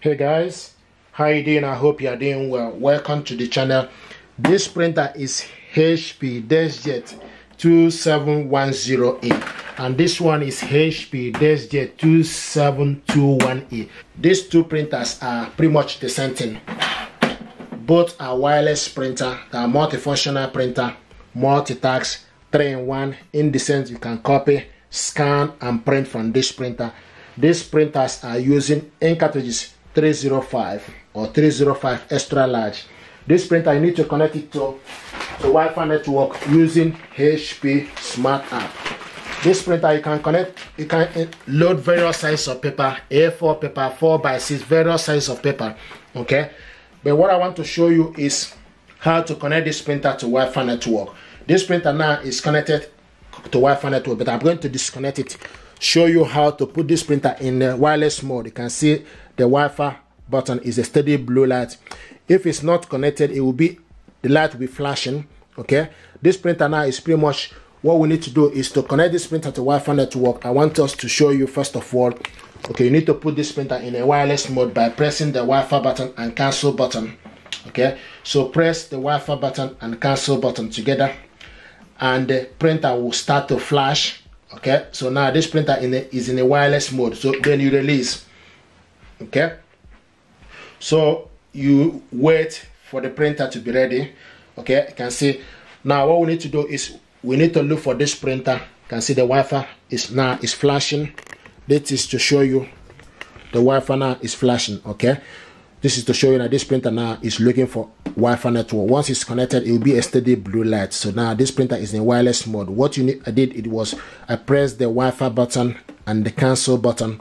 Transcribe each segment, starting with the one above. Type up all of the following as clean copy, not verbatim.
Hey guys, how you doing? I hope you are doing well. Welcome to the channel. This printer is HP Deskjet 2710A and this one is HP Deskjet 2721A. These two printers are pretty much the same thing. Both are wireless printer, they are multifunctional printer, multitask, 3-in-1. In the sense you can copy, scan and print from this printer. These printers are using ink cartridges 305 or 305 extra large. This printer, you need to connect it to Wi-Fi network using HP Smart App. This printer you can connect, you can load various sizes of paper, A4 paper, 4x6, various sizes of paper. Okay, but what I want to show you is how to connect this printer to Wi-Fi network. This printer now is connected to Wi-Fi network, but I'm going to disconnect it, show you how to put this printer in the wireless mode. You can see the Wi-Fi button is a steady blue light. If it's not connected, it will be, the light will be flashing. Okay, this printer now is pretty much what we need to do is to connect this printer to Wi-Fi network. I want us to show you first of all. Okay, you need to put this printer in a wireless mode by pressing the Wi-Fi button and cancel button. Okay, so press the Wi-Fi button and cancel button together and the printer will start to flash. Okay, so now this printer is in a wireless mode. So then you release. Okay, so you wait for the printer to be ready. Okay, you can see now what we need to do is we need to look for this printer. You can see the Wi-Fi is flashing. This is to show you the Wi-Fi now is flashing. Okay, this is to show you that this printer now is looking for Wi-Fi network. Once it's connected, it will be a steady blue light. So now this printer is in wireless mode. What I did was I pressed the Wi-Fi button and the cancel button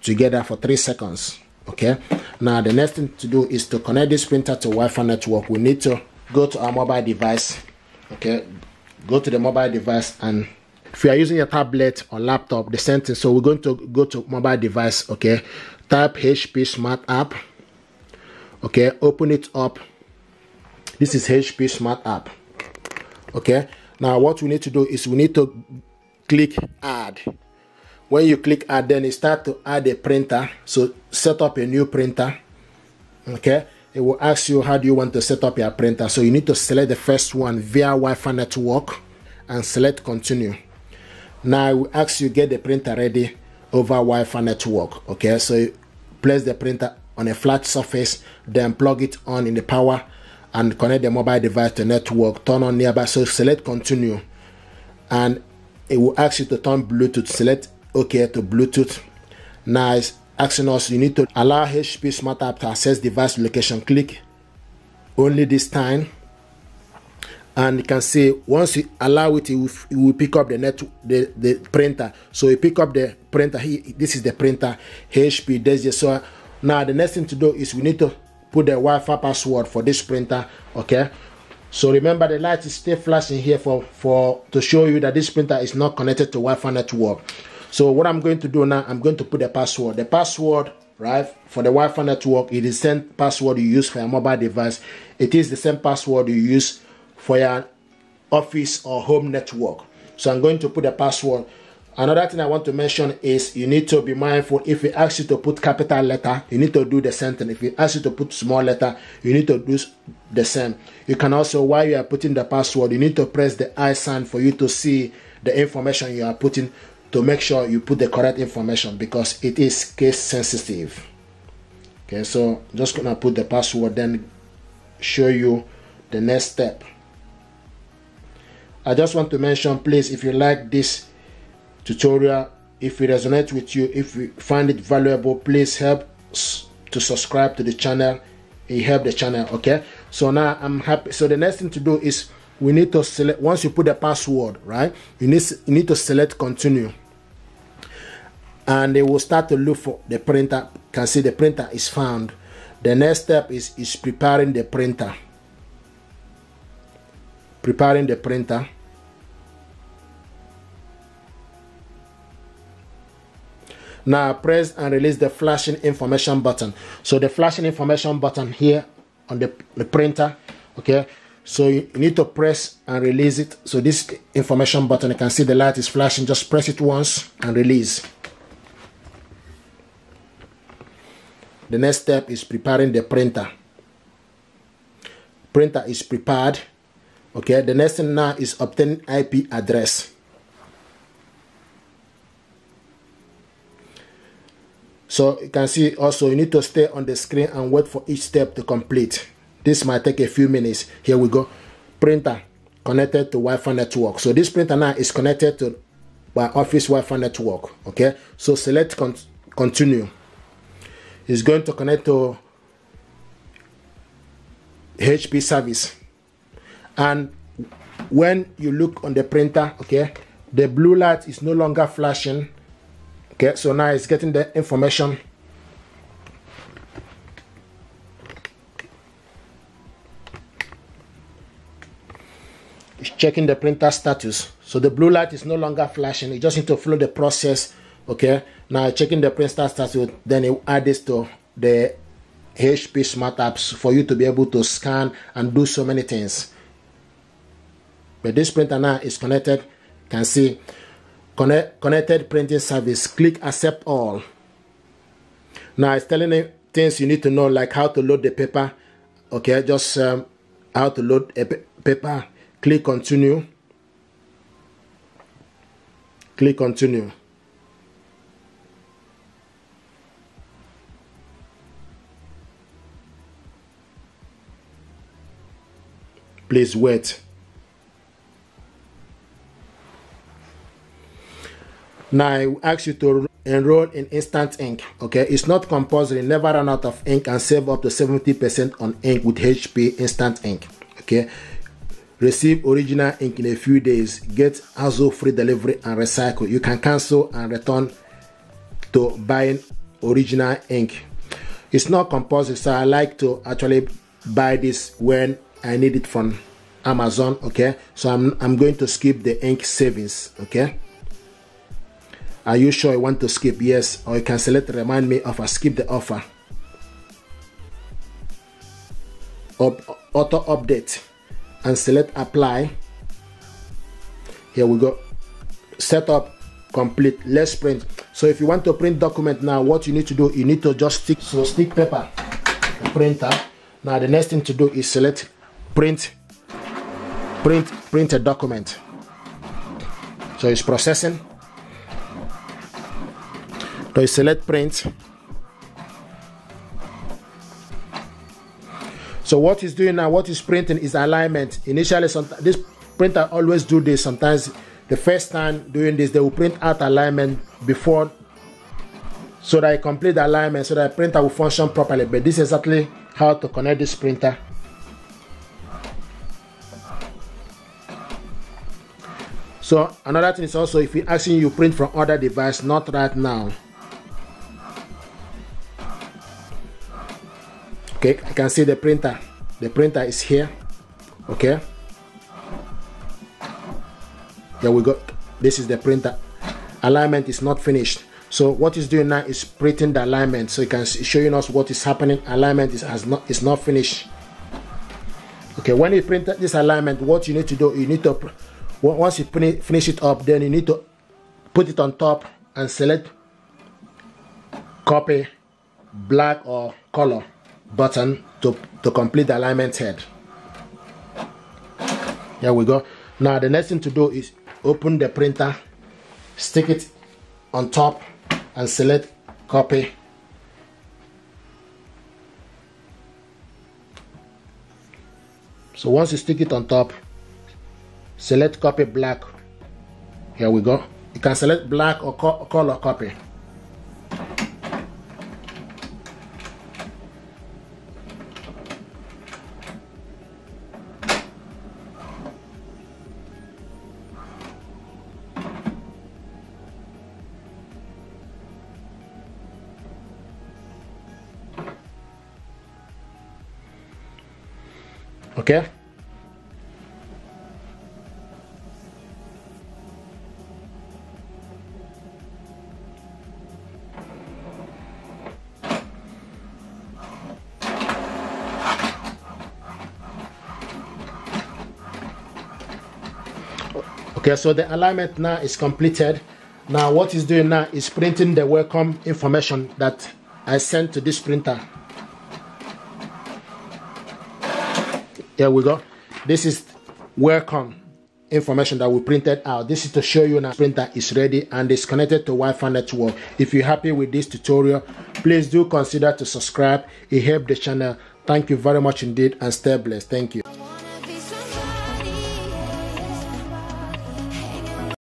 together for 3 seconds. Okay, now the next thing to do is to connect this printer to Wi-Fi network. We need to go to our mobile device. Okay, go to the mobile device, and if you are using a tablet or laptop, the same thing. So we're going to go to mobile device. Okay, type HP Smart App. Okay, open it up. This is HP Smart App. Okay, now what we need to do is we need to click add. When you click add, then it start to add a printer. So set up a new printer. Okay, it will ask you how do you want to set up your printer. So you need to select the first one via Wi-Fi network and select continue. Now it will ask you get the printer ready over Wi-Fi network. Okay, so you place the printer on a flat surface, then plug it on in the power and connect the mobile device to network, turn on nearby. So select continue and it will ask you to turn Bluetooth. Select OK to Bluetooth. Now it's asking us you need to allow HP Smart App to access device location. Click only this time, and you can see once you allow it, it will pick up the printer. So you pick up the printer here. This is the printer HP Deskjet. So now the next thing to do is we need to put the Wi-Fi password for this printer. Okay, so remember the light is still flashing here to show you that this printer is not connected to Wi-Fi network. So what I'm going to do now, I'm going to put the password. The password, right, for the Wi-Fi network, it is the same password you use for your mobile device. It is the same password you use for your office or home network. So I'm going to put the password. Another thing I want to mention is you need to be mindful. If it asks you to put capital letter, you need to do the same thing. If it asks you to put small letter, you need to do the same. You can also, while you are putting the password, you need to press the I sign for you to see the information you are putting, to make sure you put the correct information because it is case sensitive. Okay, so I'm just gonna put the password, then show you the next step. I just want to mention, please, if you like this tutorial, if it resonates with you, if you find it valuable, please help to subscribe to the channel. It helps the channel. Okay, so now I'm happy. So the next thing to do is we need to select, once you put the password, right, you need to select continue, and it will start to look for the printer. You can see the printer is found. The next step is preparing the printer. Preparing the printer. Now press and release the flashing information button. So the flashing information button here on the printer. Okay, so you need to press and release it. So this information button, you can see the light is flashing. Just press it once and release. the next step is preparing the printer. Printer is prepared. Okay, the next thing now is obtaining IP address. So you can see also you need to stay on the screen and wait for each step to complete. This might take a few minutes. Here we go. Printer connected to Wi-Fi network. So this printer now is connected to my office Wi-Fi network. Okay, so select continue. It's going to connect to HP service. And when you look on the printer, okay, the blue light is no longer flashing. Okay, so now it's getting the information. It's checking the printer status. So the blue light is no longer flashing. You just need to follow the process. Okay, now checking the printer status, then you add this to the HP Smart Apps for you to be able to scan and do so many things. But this printer now is connected. You can see connected printing service. Click accept all. Now it's telling you things you need to know, like how to load the paper. Okay, just how to load a paper. Click continue. Click continue. Please wait. Now I ask you to enroll in Instant Ink. Okay, it's not compulsory. Never run out of ink and save up to 70% on ink with HP Instant Ink. Okay, receive original ink in a few days. Get hassle-free delivery and recycle. You can cancel and return to buying original ink. It's not compulsory, so I like to actually buy this when I need it from Amazon. Okay, so I'm going to skip the ink savings. Okay, are you sure you want to skip? Yes, or you can select remind me of a skip the offer. Auto update and select apply. Here we go. Setup complete. Let's print. So if you want to print document now, what you need to do, you need to just stick paper the printer. Now the next thing to do is select print a document. So it's processing. So you select print. So what it's doing now, what is printing is alignment. Initially, this printer always do this. Sometimes the first time doing this, they will print out alignment before, so that I complete the alignment, so that the printer will function properly. But this is exactly how to connect this printer. So another thing is also, if you're asking you print from other device, not right now. Okay, I can see the printer. The printer is here. Okay. There we go. This is the printer. Alignment is not finished. So what it's doing now is printing the alignment. So you can see, showing us what is happening. Alignment is not finished. Okay, when you print this alignment, what you need to do, you need to, once you finish it up, then you need to put it on top and select copy black or color button to complete the alignment head. Here we go. Now the next thing to do is open the printer, stick it on top and select copy. So once you stick it on top, select copy black. Here we go. You can select black or color copy. Okay. Okay, so the alignment now is completed. Now what it's doing now is printing the welcome information that I sent to this printer. Here we go. This is welcome information that we printed out. This is to show you now printer is ready and is connected to Wi-Fi network. If you're happy with this tutorial, please do consider to subscribe. It helps the channel. Thank you very much indeed and stay blessed. Thank you.